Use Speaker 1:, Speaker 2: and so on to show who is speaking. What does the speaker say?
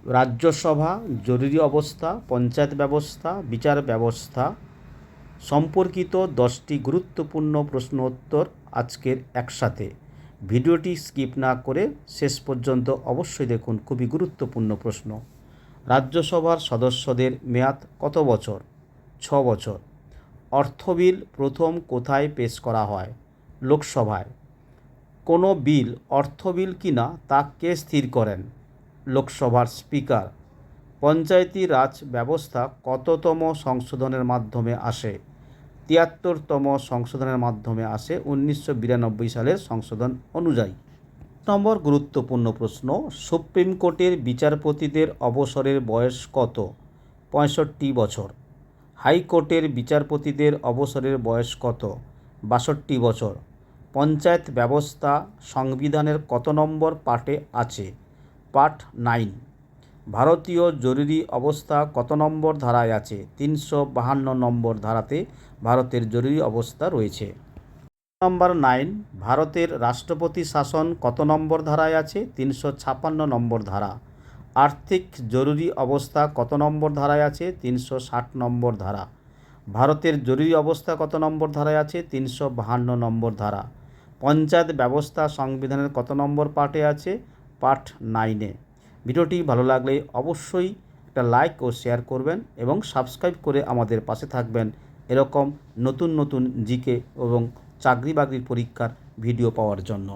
Speaker 1: রাজ্যসভা, জরুরি অবস্থা, পঞ্চায়েত ব্যবস্থা, বিচার ব্যবস্থা সম্পর্কিত 10টি গুরুত্বপূর্ণ প্রশ্ন উত্তর আজকের একসাথে। ভিডিওটি স্কিপ না করে শেষ পর্যন্ত অবশ্যই দেখুন, খুবই গুরুত্বপূর্ণ প্রশ্ন। রাজ্যসভার সদস্যদের মেয়াদ কত বছর? 6 বছর। অর্থ বিল প্রথম কোথায় পেশ করা হয়? লোকসভায়। কোনো বিল অর্থ বিল কিনা তা কে স্থির করেন? লোকসভার স্পিকার। পঞ্চায়েতি রাজ ব্যবস্থা কততম সংশোধনের মাধ্যমে আসে? ৭৩তম সংশোধনের মাধ্যমে আসে 1992 সালের সংশোধন অনুযায়ী। নম্বর গুরুত্বপূর্ণ প্রশ্ন, সুপ্রিম কোর্টের বিচারপতিদের অবসরের বয়স কত? 65 বছর। হাইকোর্টের বিচারপতিদের অবসরের বয়স কত? 62 বছর। পঞ্চায়েত ব্যবস্থা সংবিধানের কত নম্বর পার্টে আছে? পার্ট 9। ভারতীয় জরুরি অবস্থা কত নম্বর ধারায় আছে? 352 নম্বর ধারাতে ভারতের জরুরি অবস্থা রয়েছে। নম্বর 9, ভারতের রাষ্ট্রপতি শাসন কত নম্বর ধারায় আছে? 356 নম্বর ধারা। আর্থিক জরুরি অবস্থা কত নম্বর ধারায় আছে? 360 নম্বর ধারা। ভারতের জরুরি অবস্থা কত নম্বর ধারায় আছে? 352 নম্বর ধারা। পঞ্চায়েত ব্যবস্থা সংবিধানের কত নম্বর পার্টে আছে? পার্ট 9-এ। ভিডিওটি ভালো লাগলে অবশ্যই একটা লাইক ও শেয়ার করবেন এবং সাবস্ক্রাইব করে আমাদের পাশে থাকবেন এরকম নতুন নতুন জিকে এবং চাকরি বাকরির পরীক্ষার ভিডিও পাওয়ার জন্য।